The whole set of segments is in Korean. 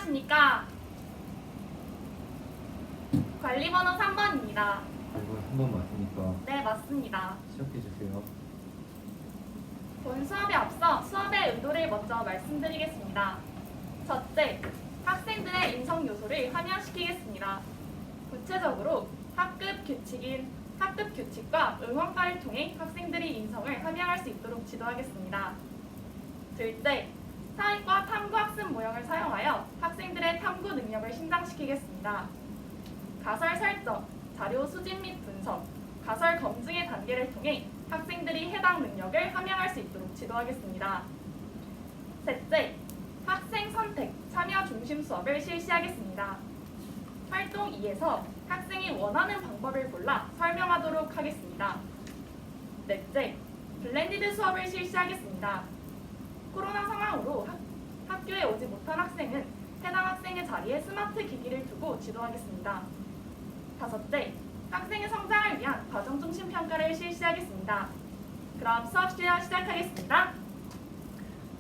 안녕하십니까. 관리번호 3번입니다. 이거 3번 맞습니까? 네, 맞습니다. 시작해 주세요. 본 수업에 앞서 수업의 의도를 먼저 말씀드리겠습니다. 첫째, 학생들의 인성 요소를 함양시키겠습니다. 구체적으로 학급 규칙과 응원과를 통해 학생들이 인성을 함양할 수 있도록 지도하겠습니다. 둘째, 사회과 탐구 학습 모형을 사용하여 학생들의 탐구 능력을 신장시키겠습니다. 가설 설정, 자료 수집 및 분석, 가설 검증의 단계를 통해 학생들이 해당 능력을 함양할 수 있도록 지도하겠습니다. 셋째, 학생 선택, 참여 중심 수업을 실시하겠습니다. 활동 2에서 학생이 원하는 방법을 골라 설명하도록 하겠습니다. 넷째, 블렌디드 수업을 실시하겠습니다. 코로나 상황으로 학교에 오지 못한 학생은 해당 학생의 자리에 스마트 기기를 두고 지도하겠습니다. 다섯째, 학생의 성장을 위한 과정 중심 평가를 실시하겠습니다. 그럼 수업 시작하겠습니다.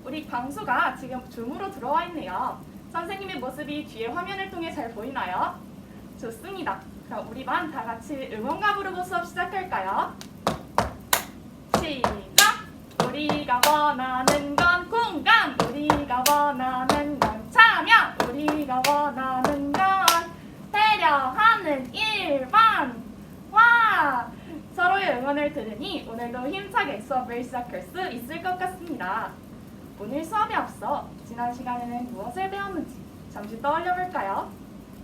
우리 광수가 지금 줌으로 들어와 있네요. 선생님의 모습이 뒤에 화면을 통해 잘 보이나요? 좋습니다. 그럼 우리 반 다 같이 응원가 부르고 수업 시작할까요? 시작! 우리가 원하는 건 공감! 우리가 원하는 건 참여! 우리가 원하는 건 배려하는 일반! 와! 서로의 응원을 들으니 오늘도 힘차게 수업을 시작할 수 있을 것 같습니다. 오늘 수업에 앞서 지난 시간에는 무엇을 배웠는지 잠시 떠올려 볼까요?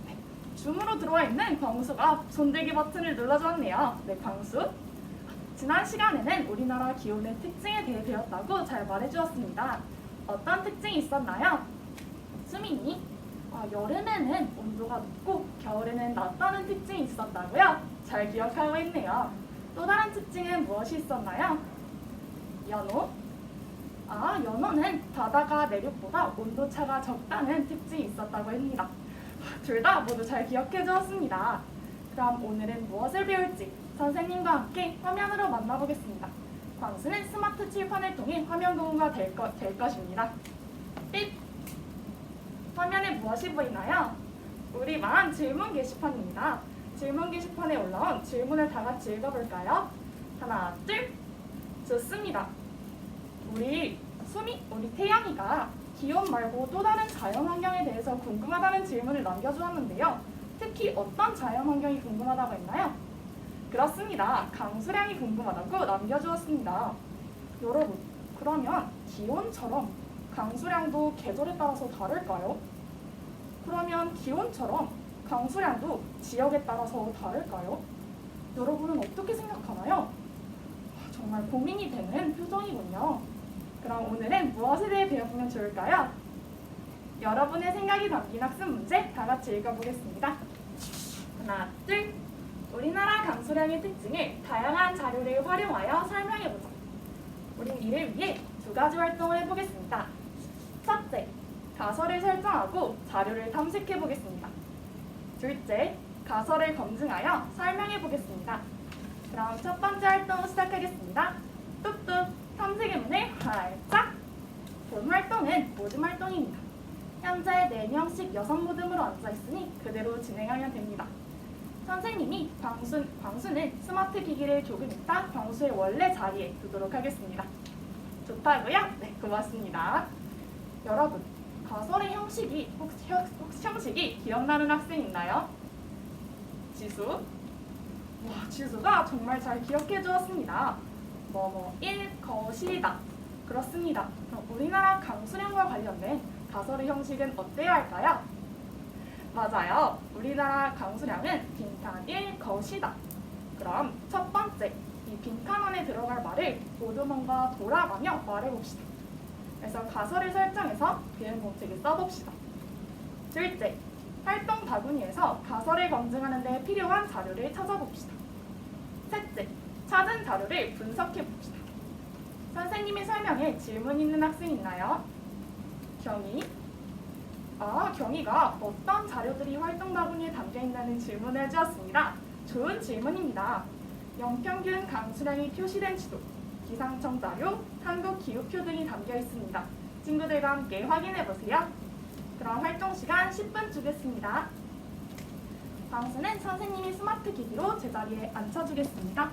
네, 줌으로 들어와 있는 광수가 손들기 버튼을 눌러주었네요. 네, 광수. 지난 시간에는 우리나라 기온의 특징에 대해 배웠다고 잘 말해주었습니다. 어떤 특징이 있었나요? 수민이 여름에는 온도가 높고 겨울에는 낮다는 특징이 있었다고요? 잘 기억하고 있네요. 또 다른 특징은 무엇이 있었나요? 연호? 연호는 바다가 내륙보다 온도차가 적다는 특징이 있었다고 합니다. 둘 다 모두 잘 기억해 주었습니다. 그럼 오늘은 무엇을 배울지 선생님과 함께 화면으로 만나보겠습니다. 광수는 스마트 칠판을 통해 화면 공유가 될 것입니다. 삑! 화면에 무엇이 보이나요? 우리 반 질문 게시판입니다. 질문 게시판에 올라온 질문을 다 같이 읽어볼까요? 하나, 둘! 좋습니다. 우리 태양이가 기온 말고 또 다른 자연환경에 대해서 궁금하다는 질문을 남겨주었는데요. 특히 어떤 자연환경이 궁금하다고 했나요? 그렇습니다. 강수량이 궁금하다고 남겨주었습니다. 여러분, 그러면 기온처럼 강수량도 계절에 따라서 다를까요? 그러면 기온처럼 강수량도 지역에 따라서 다를까요? 여러분은 어떻게 생각하나요? 정말 고민이 되는 표정이군요. 그럼 오늘은 무엇에 대해 배워보면 좋을까요? 여러분의 생각이 담긴 학습 문제 다 같이 읽어보겠습니다. 하나, 둘! 우리나라 강수량의 특징을 다양한 자료를 활용하여 설명해보자. 우린 이를 위해 두 가지 활동을 해보겠습니다. 첫째, 가설을 설정하고 자료를 탐색해보겠습니다. 둘째, 가설을 검증하여 설명해보겠습니다. 그럼 첫 번째 활동 시작하겠습니다. 뚝뚝 탐색의 문을 활짝! 본 활동은 모듬 활동입니다. 현재 4명씩 여성 모듬으로 앉아있으니 그대로 진행하면 됩니다. 선생님이 광수는 스마트 기기를 조금 이따 광수의 원래 자리에 두도록 하겠습니다. 좋다고요? 네, 고맙습니다. 여러분, 가설의 형식이 기억나는 학생 있나요? 지수? 와, 지수가 정말 잘 기억해 주었습니다. 뭐뭐일 것이다. 그렇습니다. 그럼 우리나라 강수량과 관련된 가설의 형식은 어때야 할까요? 맞아요. 우리나라 강수량은 빈칸일 것이다. 그럼 첫 번째, 이 빈칸 안에 들어갈 말을 모두먼가 돌아가며 말해봅시다. 그래서 가설을 설정해서 비행 공책에 써봅시다. 둘째, 활동 바구니에서 가설을 검증하는 데 필요한 자료를 찾아봅시다. 셋째, 찾은 자료를 분석해봅시다. 선생님의 설명에 질문 있는 학생 있나요? 경희? 경희가 어떤 자료들이 활동 바구니에 담겨있나는 질문을 해주었습니다. 좋은 질문입니다. 연평균 강수량이 표시된 지도, 기상청 자료, 한국 기후표 등이 담겨 있습니다. 친구들과 함께 확인해 보세요. 그럼 활동 시간 10분 주겠습니다. 광수는 선생님이 스마트 기기로 제자리에 앉혀주겠습니다.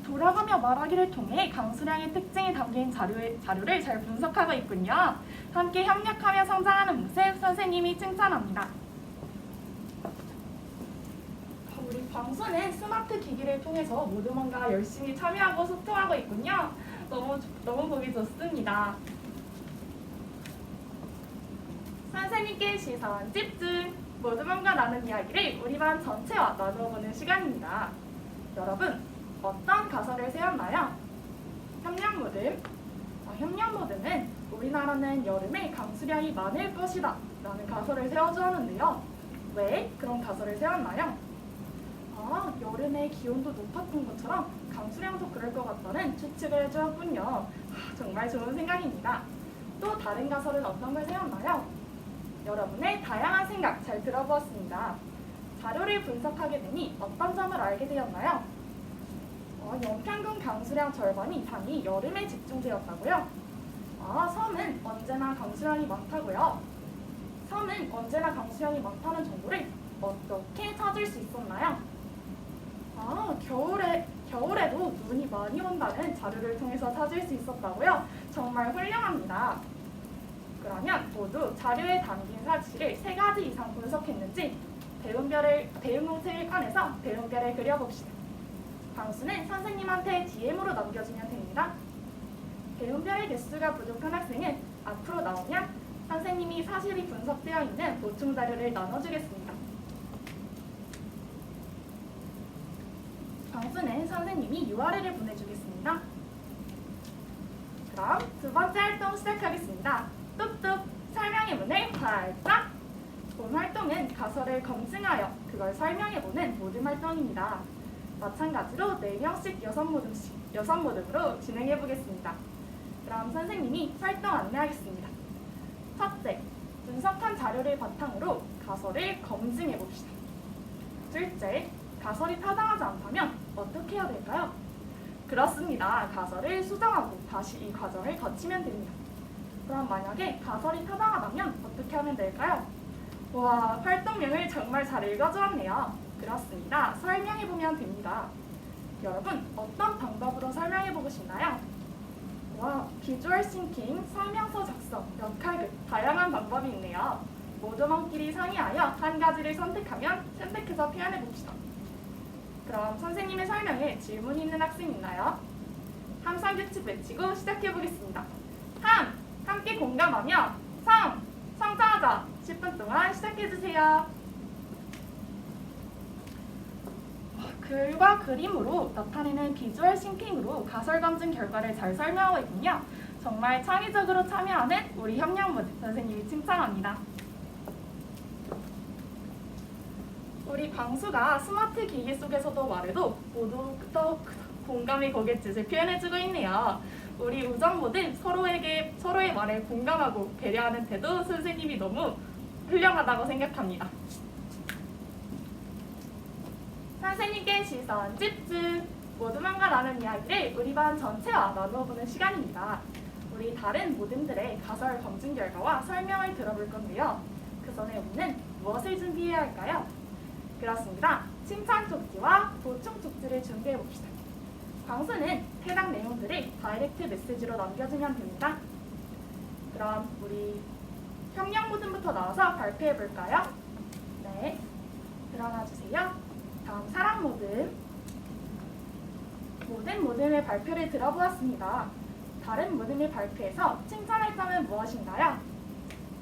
돌아가며 말하기를 통해 강수량의 특징이 담긴 자료를 잘 분석하고 있군요. 함께 협력하며 성장하는 모습 선생님이 칭찬합니다. 우리 광수는 스마트 기기를 통해서 모두만과 열심히 참여하고 소통하고 있군요. 너무 보기 좋습니다. 선생님께 시선 집중! 모두만과 나눈 이야기를 우리 반 전체와 나눠보는 시간입니다. 여러분, 어떤 가설을 세웠나요? 협력모듬. 협력모듬은 우리나라는 여름에 강수량이 많을 것이다 라는 가설을 세워주었는데요. 왜 그런 가설을 세웠나요? 여름에 기온도 높았던 것처럼 강수량도 그럴 것 같다는 추측을 해주었군요. 정말 좋은 생각입니다. 또 다른 가설은 어떤 걸 세웠나요? 여러분의 다양한 생각 잘 들어보았습니다. 자료를 분석하게 되니 어떤 점을 알게 되었나요? 연평균 강수량 절반이 이상이 여름에 집중되었다고요? 섬은 언제나 강수량이 많다고요? 섬은 언제나 강수량이 많다는 정보를 어떻게 찾을 수 있었나요? 겨울에도 눈이 많이 온다는 자료를 통해서 찾을 수 있었다고요? 정말 훌륭합니다. 그러면 모두 자료에 담긴 사실을 3가지 이상 분석했는지 배움공책을 꺼내서 배움별을 그려봅시다. 광수는 선생님한테 DM으로 남겨주면 됩니다. 배움별의 개수가 부족한 학생은 앞으로 나오면 선생님이 사실이 분석되어 있는 보충 자료를 나눠주겠습니다. 광수는 선생님이 URL을 보내주겠습니다. 그럼 두 번째 활동 시작하겠습니다. 뚝뚝 설명의 문을 활짝! 본 활동은 가설을 검증하여 그걸 설명해보는 모든 활동입니다. 마찬가지로 4명씩 6모듬으로 진행해보겠습니다. 그럼 선생님이 활동 안내하겠습니다. 첫째, 분석한 자료를 바탕으로 가설을 검증해봅시다. 둘째, 가설이 타당하지 않다면 어떻게 해야 될까요? 그렇습니다. 가설을 수정하고 다시 이 과정을 거치면 됩니다. 그럼 만약에 가설이 타당하다면 어떻게 하면 될까요? 와, 활동명을 정말 잘 읽어주었네요. 그렇습니다. 설명해보면 됩니다. 여러분, 어떤 방법으로 설명해보고 싶나요? 비주얼 싱킹, 설명서 작성, 역할극, 다양한 방법이 있네요. 모두만끼리 상의하여 한 가지를 선택해서 표현해봅시다. 그럼 선생님의 설명에 질문이 있는 학생 있나요? 함성규칙 외치고 시작해보겠습니다. 함께 공감하며 성장하자! 10분 동안 시작해주세요. 글과 그림으로 나타내는 비주얼 싱킹으로 가설 검증 결과를 잘 설명하고 있군요. 정말 창의적으로 참여하는 우리 협력모듬 선생님이 칭찬합니다. 우리 광수가 스마트 기기 속에서도 말해도 모두 더 공감이 고갯짓을 표현해주고 있네요. 우리 우정모듬 서로의 말에 공감하고 배려하는 태도 선생님이 너무 훌륭하다고 생각합니다. 선생님께 시선 집중! 모두만과 나눈 이야기를 우리 반 전체와 나누어보는 시간입니다. 우리 다른 모듬들의 가설 검증 결과와 설명을 들어볼 건데요. 그 전에 우리는 무엇을 준비해야 할까요? 그렇습니다. 칭찬 쪽지와 보충 쪽지를 준비해봅시다. 광수는 해당 내용들을 다이렉트 메시지로 남겨주면 됩니다. 그럼 우리 협력모듬부터 나와서 발표해볼까요? 네, 일어나주세요. 다음 사랑모듬. 모든 모듬의 발표를 들어보았습니다. 다른 모듬의 발표에서 칭찬할 점은 무엇인가요?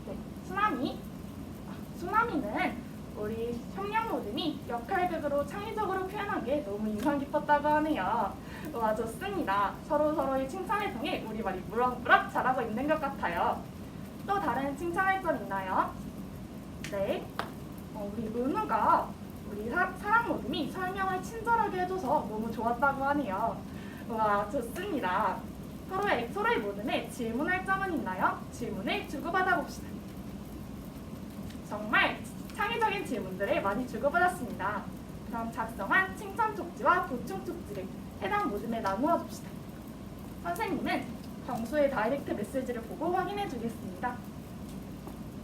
네, 수나미는 우리 협력모듬이 역할극으로 창의적으로 표현한 게 너무 인상 깊었다고 하네요. 와, 좋습니다. 서로의 칭찬을 통해 우리 말이 무럭무럭 자라고 있는 것 같아요. 또 다른 칭찬할 점 있나요? 네, 우리 은우가 우리 사랑모듬이 설명을 친절하게 해줘서 너무 좋았다고 하네요. 와, 좋습니다. 서로의 모듬에 질문할 점은 있나요? 질문을 주고받아 봅시다. 정말 창의적인 질문들을 많이 주고받았습니다. 그럼 작성한 칭찬 쪽지와 보충 쪽지를 해당 모듬에 나누어 줍시다. 선생님은 평소에 다이렉트 메시지를 보고 확인해 주겠습니다.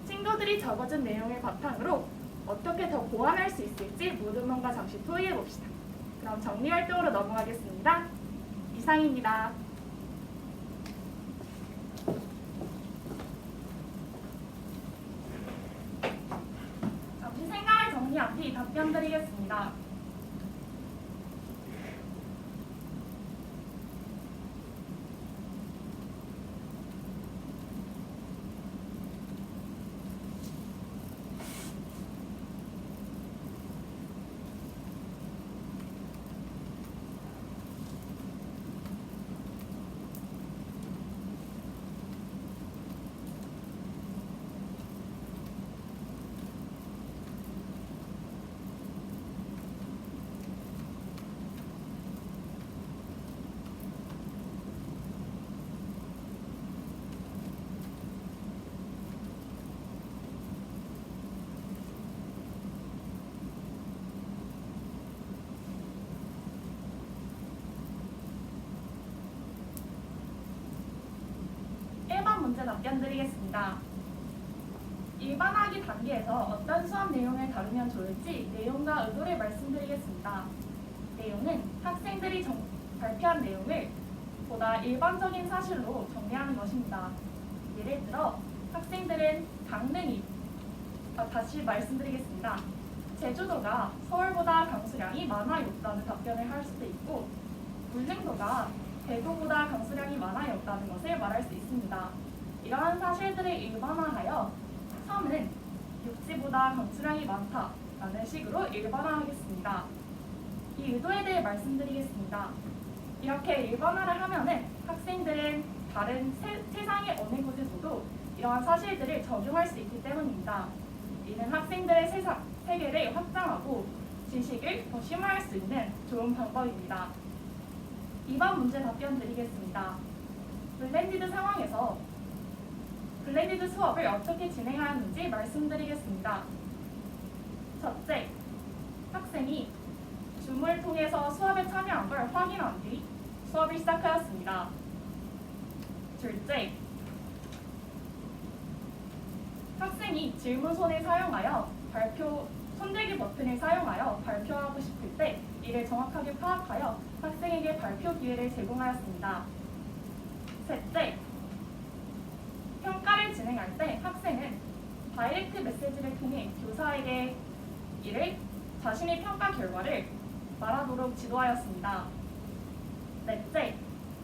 친구들이 적어준 내용을 바탕으로 어떻게 더 보완할 수 있을지 모든 분과 잠시 토의해 봅시다. 그럼 정리 활동으로 넘어가겠습니다. 이상입니다. 잠시 생각을 정리한 뒤 답변 드리겠습니다. 문제 답변 드리겠습니다. 일반화하기 단계에서 어떤 수업 내용을 다루면 좋을지 내용과 의도를 말씀드리겠습니다. 내용은 학생들이 발표한 내용을 보다 일반적인 사실로 정리하는 것입니다. 예를 들어 학생들은 강릉이 다시 말씀드리겠습니다. 제주도가 서울보다 강수량이 많아요라는 답변을 할 수도 있고 울릉도가 대구보다 강수량이 많아요라는 것을 말할 수 있습니다. 이러한 사실들을 일반화하여 섬은 육지보다 강수량이 많다라는 식으로 일반화하겠습니다. 이 의도에 대해 말씀드리겠습니다. 이렇게 일반화를 하면은 학생들은 다른 세상의 어느 곳에서도 이러한 사실들을 적용할 수 있기 때문입니다. 이는 학생들의 세계를 확장하고 지식을 더 심화할 수 있는 좋은 방법입니다. 2번 문제 답변 드리겠습니다. 블렌디드 수업을 어떻게 진행하는지 말씀드리겠습니다. 첫째, 학생이 줌을 통해서 수업에 참여한 걸 확인한 뒤 수업을 시작하였습니다. 둘째, 학생이 질문손을 사용하여 손들기 버튼을 사용하여 발표하고 싶을 때 이를 정확하게 파악하여 학생에게 발표 기회를 제공하였습니다. 셋째, 평가를 진행할 때 학생은 다이렉트 메시지를 통해 교사에게 자신의 평가 결과를 말하도록 지도하였습니다. 넷째,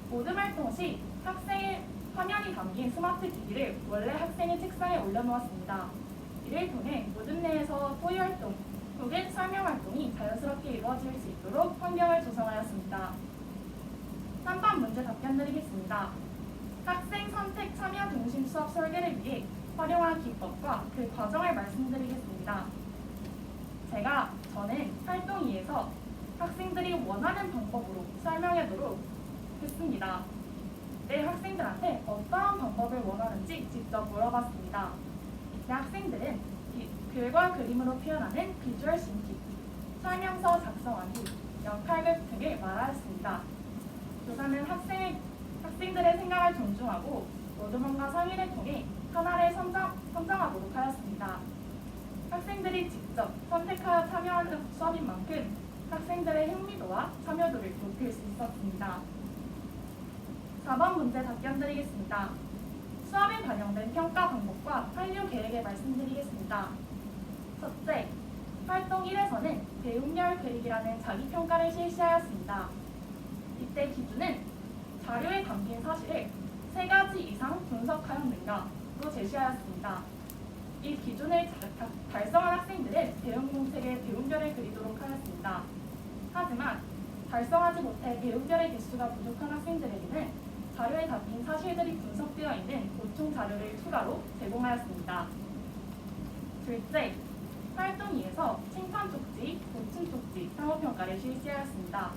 모든 활동 시 학생의 화면이 담긴 스마트 기기를 원래 학생의 책상에 올려놓았습니다. 이를 통해 모든 내에서 토의 활동 혹은 설명 활동이 자연스럽게 이루어질 수 있도록 환경을 조성하였습니다. 3번 문제 답변 드리겠습니다. 학생 선택 참여 중심 수업 설계를 위해 활용한 기법과 그 과정을 말씀드리겠습니다. 저는 활동 2에서 학생들이 원하는 방법으로 설명하도록 했습니다. 내 학생들한테 어떠한 방법을 원하는지 직접 물어봤습니다. 이때 학생들은 글과 그림으로 표현하는 비주얼 싱킹, 설명서 작성한 후 역할극 등을 말하였습니다. 교사는 학생들의 생각을 존중하고 모두만과 상의를 통해 하나를 선정하도록 하였습니다. 학생들이 직접 선택하여 참여하는 수업인 만큼 학생들의 흥미도와 참여도를 높일 수 있었습니다. 4번 문제 답변 드리겠습니다. 수업에 반영된 평가 방법과 활용 계획을 말씀드리겠습니다. 첫째, 활동 1에서는 배움열 그리기라는 자기평가를 실시하였습니다. 이때 기준은 자료에 담긴 사실을 3가지 이상 분석하였는가로 제시하였습니다. 이 기준을 달성한 학생들은 배움공책에 배움별을 그리도록 하였습니다. 하지만 달성하지 못해 배움별의 개수가 부족한 학생들에게는 자료에 담긴 사실들이 분석되어 있는 보충 자료를 추가로 제공하였습니다. 둘째, 활동 2에서 칭찬 쪽지, 보충 쪽지, 상호평가를 실시하였습니다.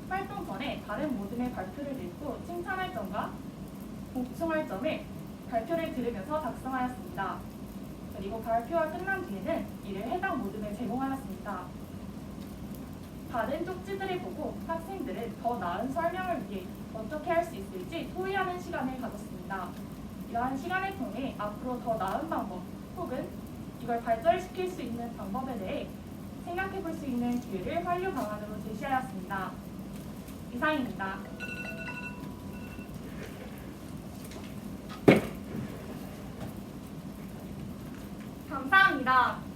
활동 전에 다른 모둠의 발표를 읽고 칭찬할 점과 보충할 점을 발표를 들으면서 작성하였습니다. 그리고 발표가 끝난 뒤에는 이를 해당 모둠에 제공하였습니다. 다른 쪽지들을 보고 학생들은 더 나은 설명을 위해 어떻게 할 수 있을지 토의하는 시간을 가졌습니다. 이러한 시간을 통해 앞으로 더 나은 방법 혹은 이걸 발전시킬 수 있는 방법에 대해 생각해 볼 수 있는 기회를 활류 방안으로 제시하였습니다. 이상입니다. 감사합니다.